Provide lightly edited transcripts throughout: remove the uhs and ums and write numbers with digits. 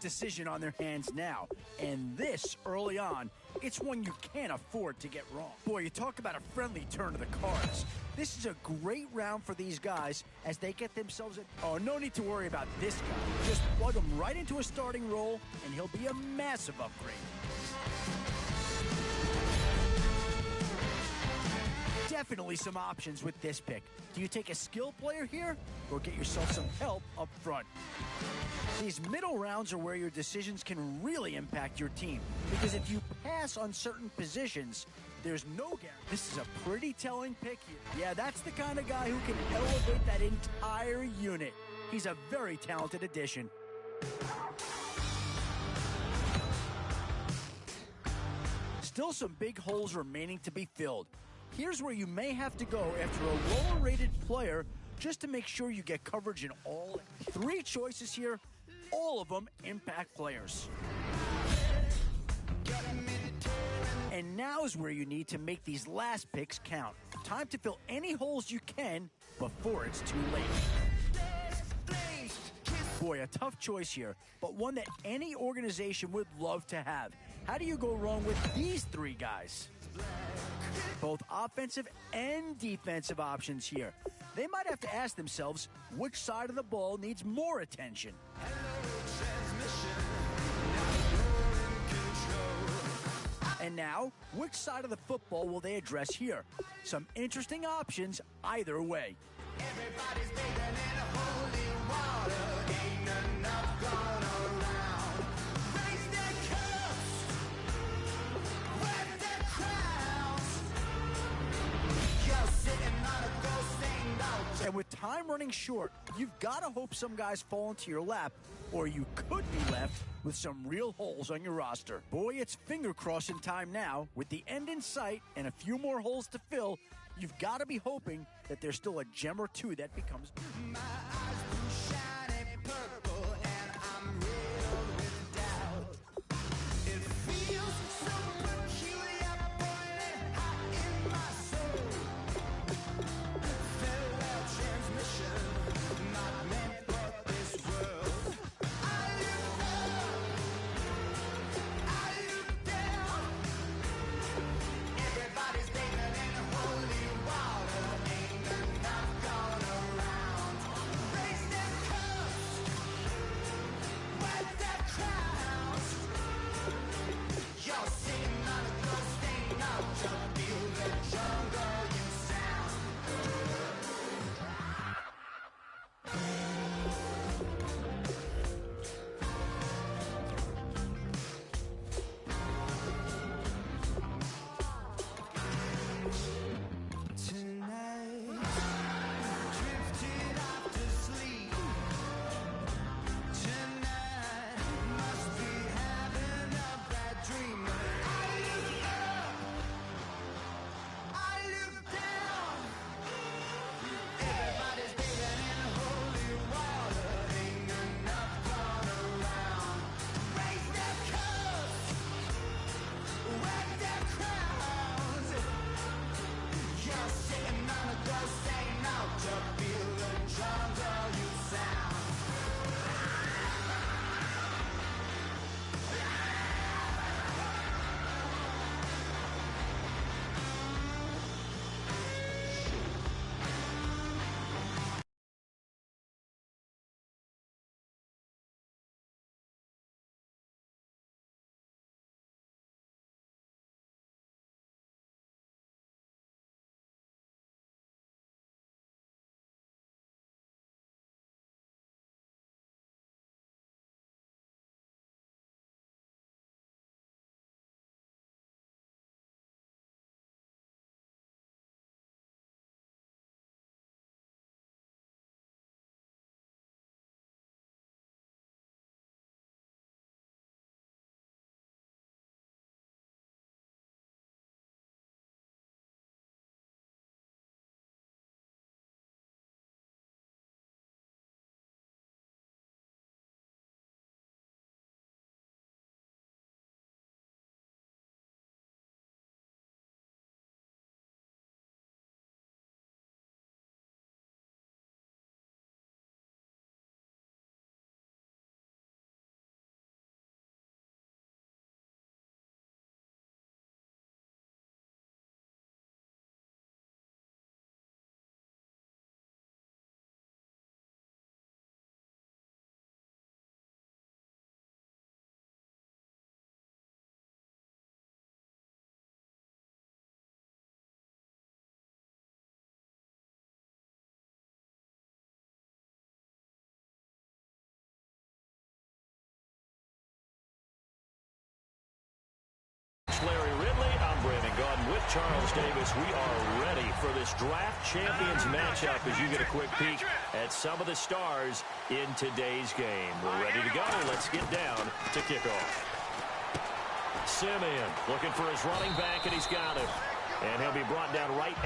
decision on their hands now. And this early on, it's one you can't afford to get wrong. Boy, you talk about a friendly turn to the cards. This is a great round for these guys as they get themselves in. Oh, no need to worry about this guy. Just plug him right into a starting role, and he'll be a massive upgrade. Definitely some options with this pick. Do you take a skill player here, or get yourself some help up front? These middle rounds are where your decisions can really impact your team, because if you pass on certain positions, there's no guarantee. This is a pretty telling pick here. Yeah, that's the kind of guy who can elevate that entire unit. He's a very talented addition. Still some big holes remaining to be filled. Here's where you may have to go after a lower-rated player just to make sure you get coverage in all. 3 choices here, all of them impact players. And now is where you need to make these last picks count. Time to fill any holes you can before it's too late. Boy, a tough choice here, but one that any organization would love to have. How do you go wrong with these 3 guys? Both offensive and defensive options here. They might have to ask themselves which side of the ball needs more attention. And now, which side of the football will they address here? Some interesting options either way. Everybody's bathing in holy water. Ain't enough gone around. Raise their cups, wear their crowns. You're sitting on a ghost named out. And with time running short, you've got to hope some guys fall into your lap, or you could be left with some real holes on your roster. Boy, it's finger-crossing time now. With the end in sight and a few more holes to fill, you've got to be hoping that there's still a gem or two that becomes... My eyes blue shiny purple, and I'm riddled with doubt. It feels so peculiar, boiling hot in my soul. Farewell transmission, not meant for this world. Charles Davis, we are ready for this draft champions matchup as you get a quick peek at some of the stars in today's game. We're ready to go. Let's get down to kickoff. Simeon looking for his running back, and he's got it. And he'll be brought down right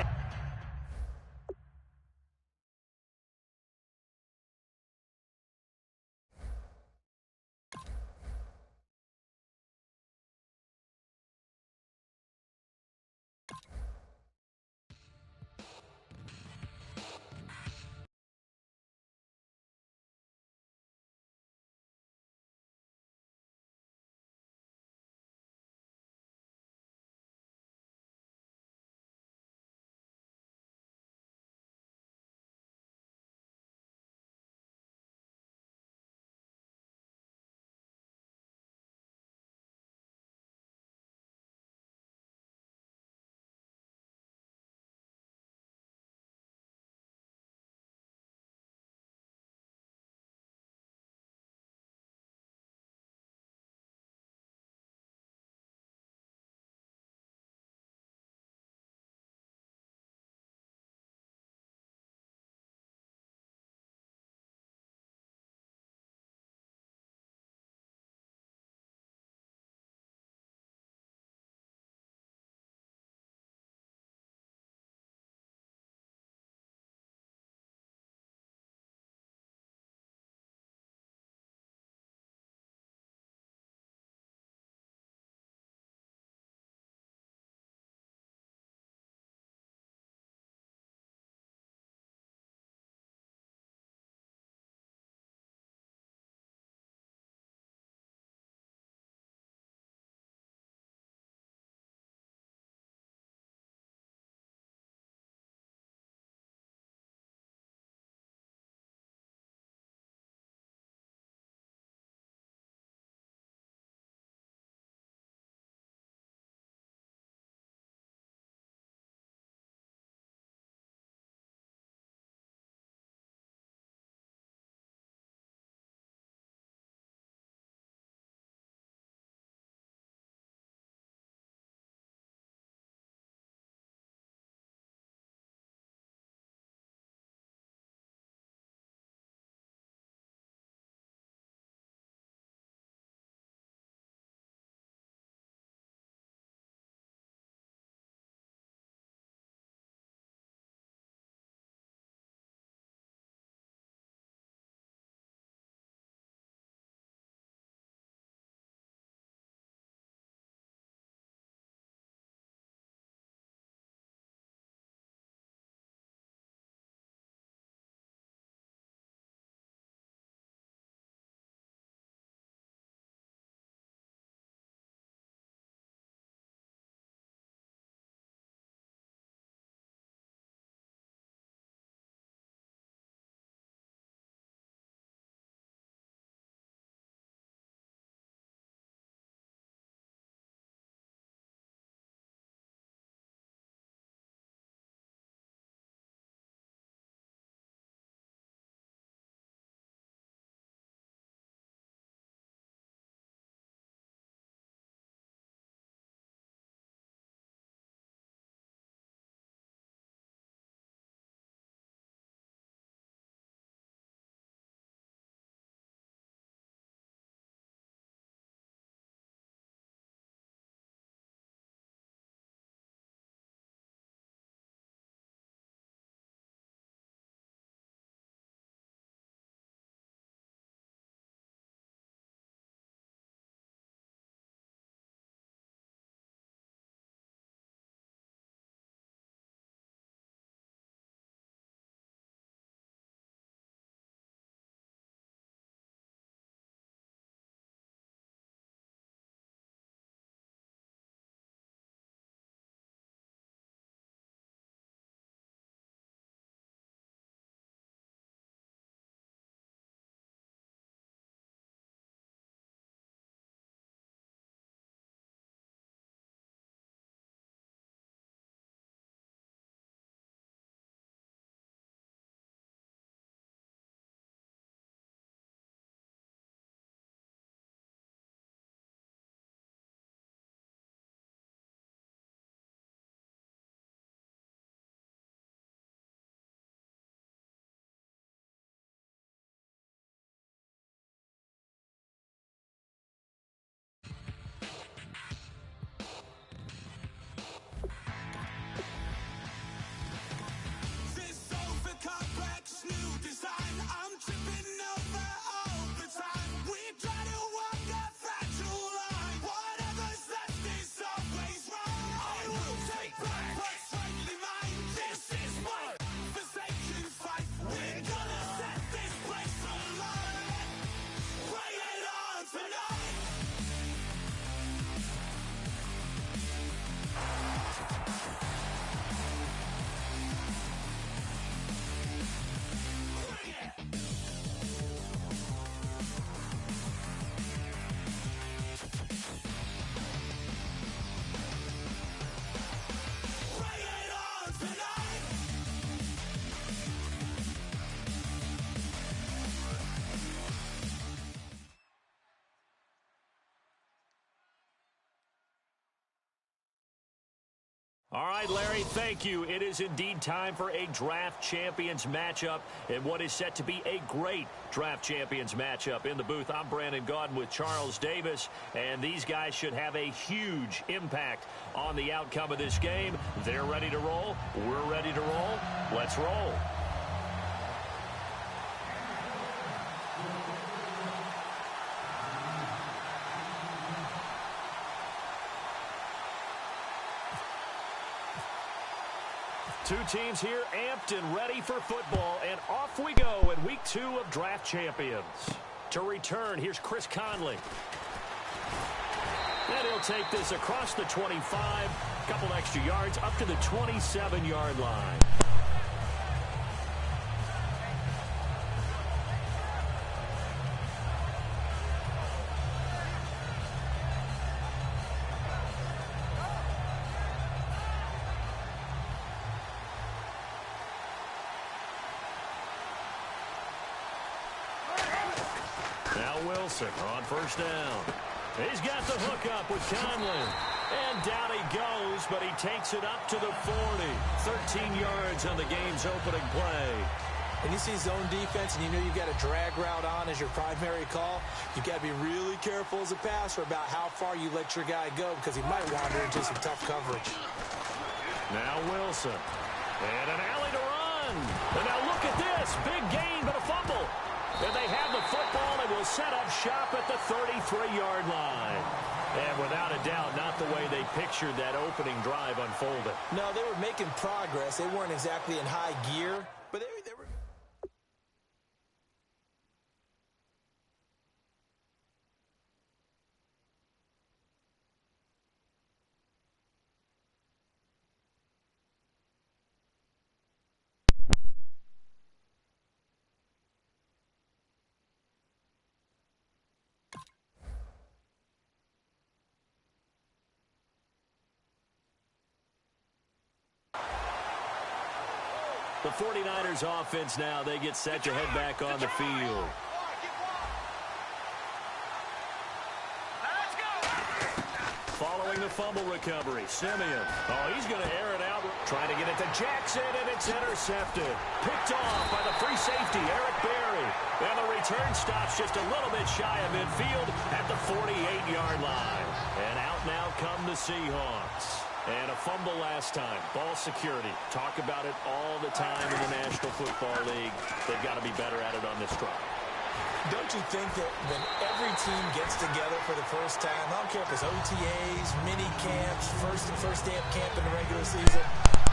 All right, Larry, thank you. It is indeed time for a Draft Champions matchup and what is set to be a great Draft Champions matchup. In the booth, I'm Brandon Gaudin with Charles Davis, and these guys should have a huge impact on the outcome of this game. They're ready to roll. We're ready to roll. Let's roll. Two teams here amped and ready for football, and off we go in Week 2 of Draft Champions. To return, here's Chris Conley. And he'll take this across the 25, a couple extra yards, up to the 27-yard line. Wilson on first down. He's got the hook up with Conley. And down he goes, but he takes it up to the 40. 13 yards on the game's opening play. When you see zone defense and you know you've got a drag route on as your primary call, you've got to be really careful as a passer about how far you let your guy go because he might wander into some tough coverage. Now Wilson. And an alley to run. And now look at this. Big gain, but a fumble. And they have the football and will set up shop at the 33-yard line. And without a doubt, not the way they pictured that opening drive unfolded. No, they were making progress. They weren't exactly in high gear, but they were... The 49ers offense now, they get set to head back on the field. Following the fumble recovery, Simeon. Oh, he's going to air it out. Trying to get it to Jackson, and it's intercepted. Picked off by the free safety, Eric Berry. And the return stops just a little bit shy of midfield at the 48-yard line. And out now come the Seahawks. And a fumble last time. Ball security. Talk about it all the time in the National Football League. They've got to be better at it on this drive. Don't you think that when every team gets together for the first time, I don't care if it's OTAs, mini camps, first day of camp in the regular season,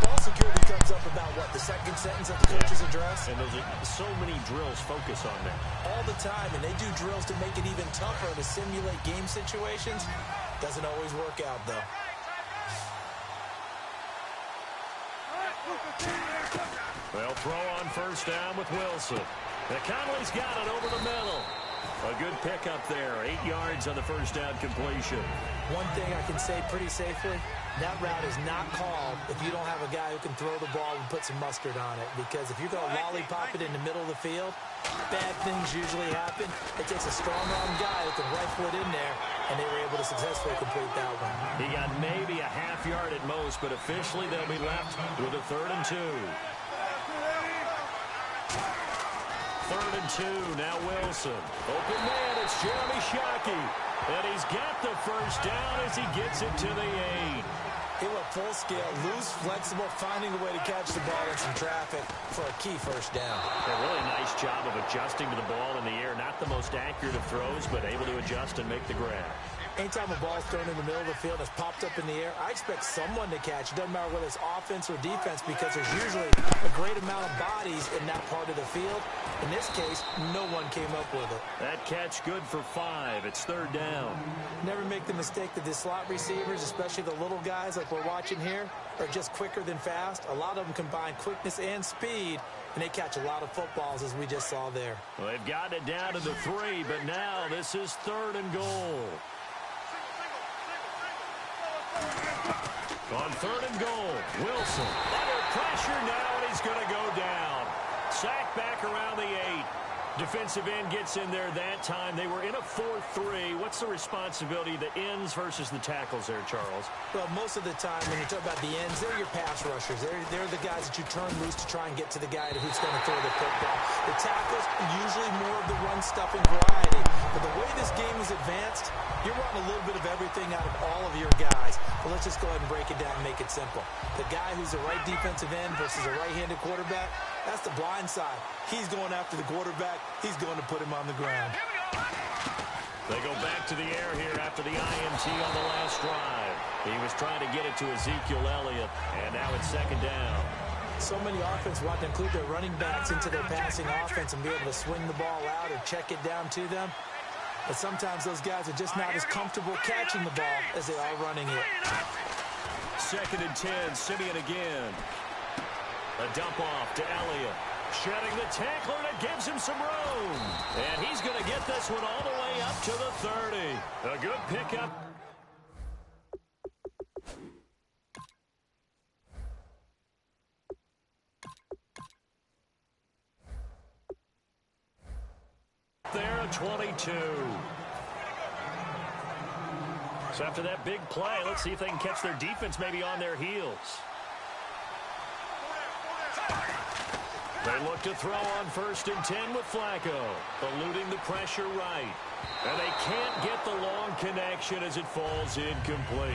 ball security comes up about what, the second sentence of the coach's address? And there's so many drills focus on that. All the time, and they do drills to make it even tougher to simulate game situations. Doesn't always work out, though. They'll throw on first down with Wilson. Now Conley's got it over the middle. A good pickup there. 8 yards on the first down completion. One thing I can say pretty safely, that route is not called if you don't have a guy who can throw the ball and put some mustard on it. Because if you're going to lollipop it in the middle of the field, bad things usually happen. It takes a strong-arm guy with the right foot in there, and they were able to successfully complete that one. He got maybe a half yard at most, but officially they'll be left with a 3rd and 2. 3rd and 2, now Wilson. Open man, it's Jeremy Shockey. And he's got the first down as he gets it to the 8. He went full scale, loose, flexible, finding a way to catch the ball in some traffic for a key first down. A really nice job of adjusting to the ball in the air. Not the most accurate of throws, but able to adjust and make the grab. Anytime a ball's thrown in the middle of the field and it's popped up in the air, I expect someone to catch. It doesn't matter whether it's offense or defense because there's usually a great amount of bodies in that part of the field. In this case, no one came up with it. That catch good for 5. It's 3rd down. Never make the mistake that the slot receivers, especially the little guys like we're watching here, are just quicker than fast. A lot of them combine quickness and speed, and they catch a lot of footballs as we just saw there. Well, they've gotten it down to the 3, but now this is 3rd and goal. On 3rd and goal, Wilson under pressure now, and he's going to go down. Sacked back around the 8. Defensive end gets in there that time. They were in a 4-3. What's the responsibility of the ends versus the tackles there, Charles? Well, most of the time when you talk about the ends, they're your pass rushers. They're the guys that you turn loose to try and get to the guy who's going to throw the football. The tackles, usually more of the run-stuffing variety. But the way this game is advanced, you're running a little bit of everything out of all of your guys. But let's just go ahead and break it down and make it simple. The guy who's the right defensive end versus a right-handed quarterback, that's the blind side. He's going after the quarterback. He's going to put him on the ground. They go back to the air here after the INT on the last drive. He was trying to get it to Ezekiel Elliott, and now it's second down. So many offenses want to include their running backs into their passing offense and be able to swing the ball out or check it down to them. But sometimes those guys are just not as comfortable catching the ball as they are running it. Second and 10, Simeon again. A dump off to Elliott. Shedding the tackler, and it gives him some room. And he's going to get this one all the way up to the 30. A good pickup. There, a 22. So after that big play, let's see if they can catch their defense maybe on their heels. They look to throw on 1st and 10 with Flacco, eluding the pressure right. And they can't get the long connection as it falls incomplete.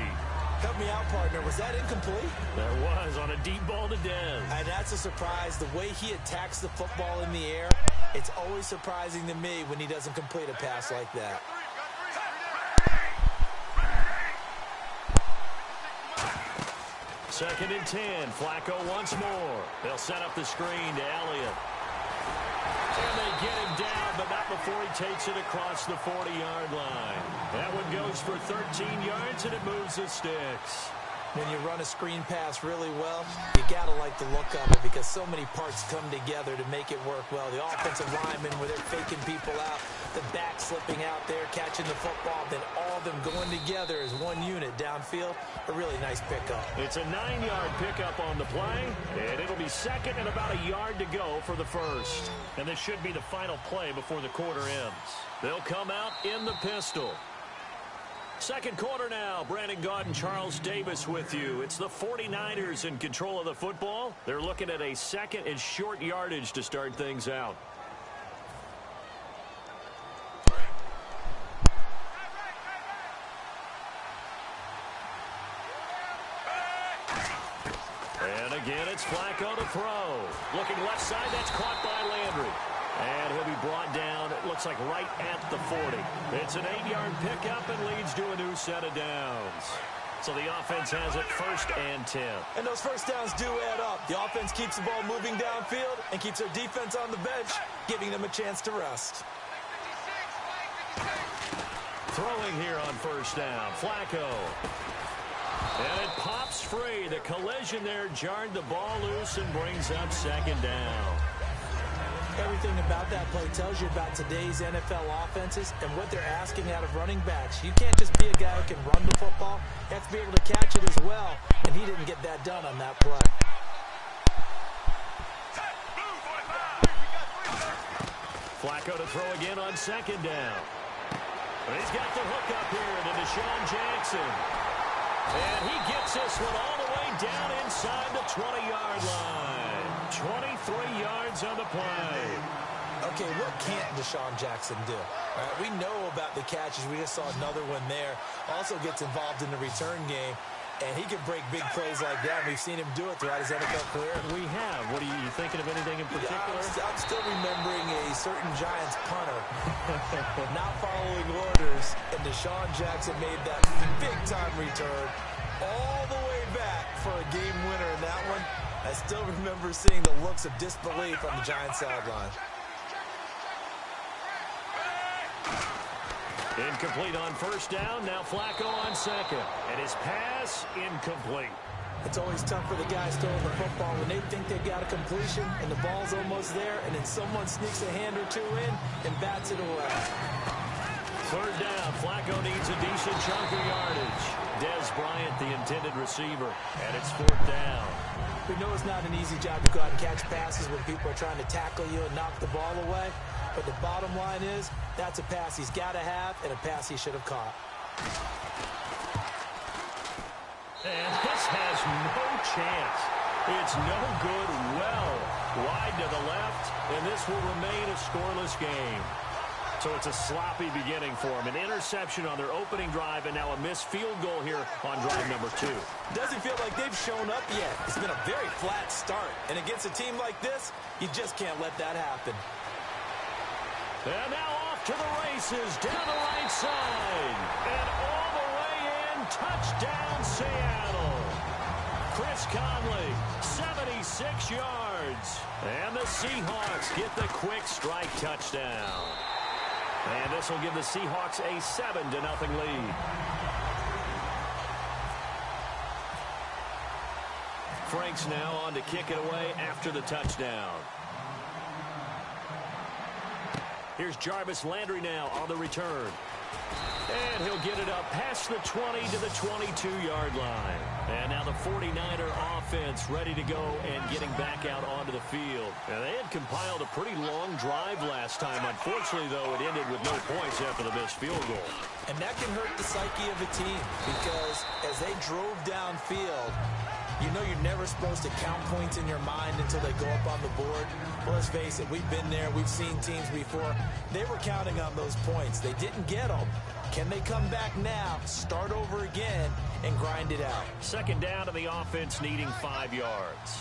Help me out, partner. Was that incomplete? There was, on a deep ball to Dez. And that's a surprise. The way he attacks the football in the air, it's always surprising to me when he doesn't complete a pass like that. Second and 10. Flacco once more. They'll set up the screen to Elliott. And they get him down, but not before he takes it across the 40-yard line. That one goes for 13 yards, and it moves the sticks. When you run a screen pass really well, you got to like the look of it because so many parts come together to make it work well. The offensive linemen where they're faking people out, the back slipping out there, catching the football, then all of them going together as one unit downfield. A really nice pickup. It's a 9-yard pickup on the play, and it'll be second and about a yard to go for the first. And this should be the final play before the quarter ends. They'll come out in the pistol. Second quarter now. Brandon Gaud and Charles Davis with you. It's the 49ers in control of the football. They're looking at a second and short yardage to start things out. And again, it's Flacco to throw. Looking left side, that's caught by Landry. And he'll be brought down, it looks like right at the 40. It's an 8-yard pickup and leads to a new set of downs. So the offense has it 1st and 10. And those first downs do add up. The offense keeps the ball moving downfield and keeps their defense on the bench, giving them a chance to rest. Throwing here on 1st down, Flacco. And it pops free. The collision there jarred the ball loose and brings up 2nd down. Everything about that play tells you about today's NFL offenses and what they're asking out of running backs. You can't just be a guy who can run the football. You have to be able to catch it as well, and he didn't get that done on that play. Flacco to throw again on 2nd down. And he's got the hook up here to Deshaun Jackson. And he gets this one all the way down inside the 20-yard line. 23 yards on the play. Okay, what can't Deshaun Jackson do? All right, we know about the catches. We just saw another one there. Also gets involved in the return game, and he can break big plays like that. We've seen him do it throughout his NFL career. We have. What are you thinking of anything in particular? I'm still remembering a certain Giants punter not following orders, and Deshaun Jackson made that big-time return all the way back for a game winner in that one. I still remember seeing the looks of disbelief on the Giants sideline. Incomplete on 1st down. Now Flacco on 2nd. And his pass incomplete. It's always tough for the guys throwing the football when they think they've got a completion and the ball's almost there, and then someone sneaks a hand or two in and bats it away. 3rd down. Flacco needs a decent chunk of yardage. Dez Bryant, the intended receiver, and it's 4th down. We know it's not an easy job to go out and catch passes when people are trying to tackle you and knock the ball away. But the bottom line is, that's a pass he's got to have and a pass he should have caught. And this has no chance. It's no good, well wide to the left, and this will remain a scoreless game. So it's a sloppy beginning for them. An interception on their opening drive, and now a missed field goal here on drive number 2. Doesn't feel like they've shown up yet. It's been a very flat start. And against a team like this, you just can't let that happen. And now off to the races, down the right side. And all the way in, touchdown Seattle. Chris Conley, 76 yards. And the Seahawks get the quick strike touchdown. And this will give the Seahawks a 7-0 lead. Franks now on to kick it away after the touchdown. Here's Jarvis Landry now on the return. And he'll get it up past the 20 to the 22-yard line. And now the 49er offense ready to go and getting back out onto the field. And they had compiled a pretty long drive last time. Unfortunately, though, it ended with no points after the missed field goal. And that can hurt the psyche of a team because as they drove downfield, you know you're never supposed to count points in your mind until they go up on the board. Well, let's face it, we've been there. We've seen teams before. They were counting on those points. They didn't get them. Can they come back now, start over again, and grind it out? 2nd down to the offense needing 5 yards.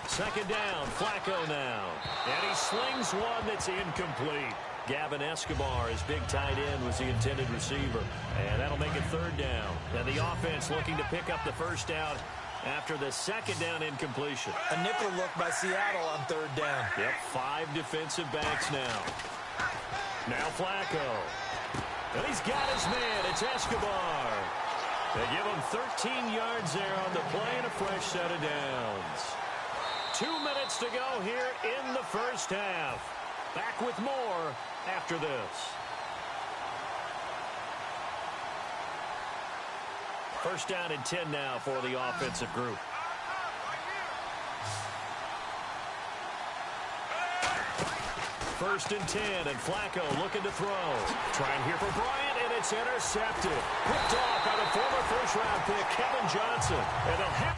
Second down, Flacco now. And he slings one that's incomplete. Gavin Escobar, his big tight end, was the intended receiver. And that'll make it 3rd down. And the offense looking to pick up the 1st down after the 2nd down incompletion. A nickel look by Seattle on 3rd down. Yep, 5 defensive backs now. Now Flacco. And he's got his man. It's Escobar. They give him 13 yards there on the play and a fresh set of downs. 2 minutes to go here in the 1st half. Back with more after this. First down and 10 now for the offensive group. First and 10, and Flacco looking to throw. Trying here for Bryant, and it's intercepted. Picked off by the former first-round pick, Kevin Johnson. And they'll have...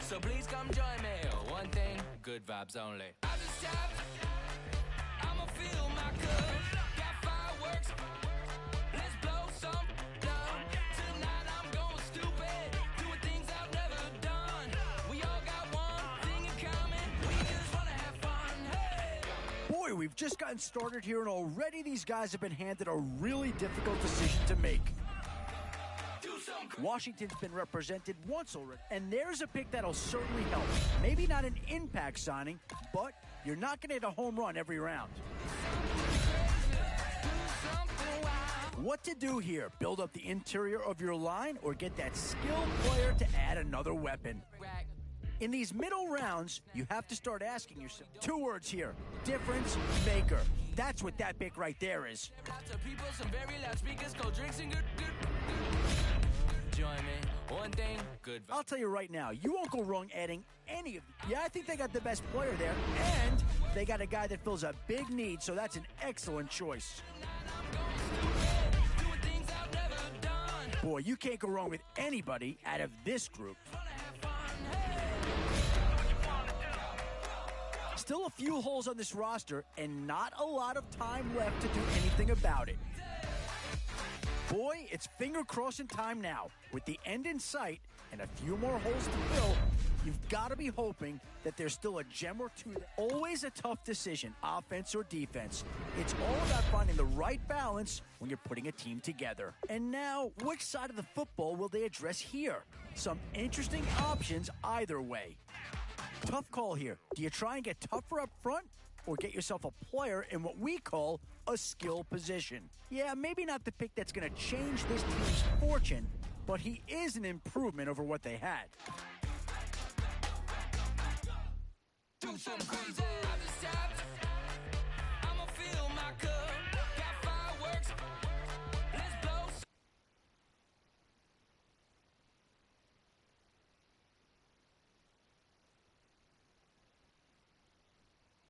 So please come join me. One thing, good vibes only. I just tapped. I'ma fill my cup. Got fireworks. Let's blow some down. Tonight I'm going stupid. Doing things I've never done. We all got one thing in common. We just wanna have fun. Hey. Boy, we've just gotten started here, and already these guys have been handed a really difficult decision to make. Washington's been represented once already, and there's a pick that'll certainly help. Maybe not an impact signing, but you're not going to hit a home run every round. What to do here? Build up the interior of your line or get that skilled player to add another weapon? In these middle rounds, you have to start asking yourself 2 words here: difference maker. That's what that pick right there is. Join me. One thing, good. I'll tell you right now, you won't go wrong adding any of them. Yeah, I think they got the best player there, and they got a guy that fills a big need, so that's an excellent choice. Boy, you can't go wrong with anybody out of this group. Still a few holes on this roster, and not a lot of time left to do anything about it. Boy, it's finger-crossing time now. With the end in sight and a few more holes to fill, You've got to be hoping that there's still a gem or two. Always a tough decision, offense or defense. It's all about finding the right balance when you're putting a team together. And now, which side of the football will they address here? Some interesting options either way. Tough call here. Do you try and get tougher up front or get yourself a player in what we call a skill position? Yeah, maybe not the pick that's going to change this team's fortune, but he is an improvement over what they had. Do something crazy. I just tapped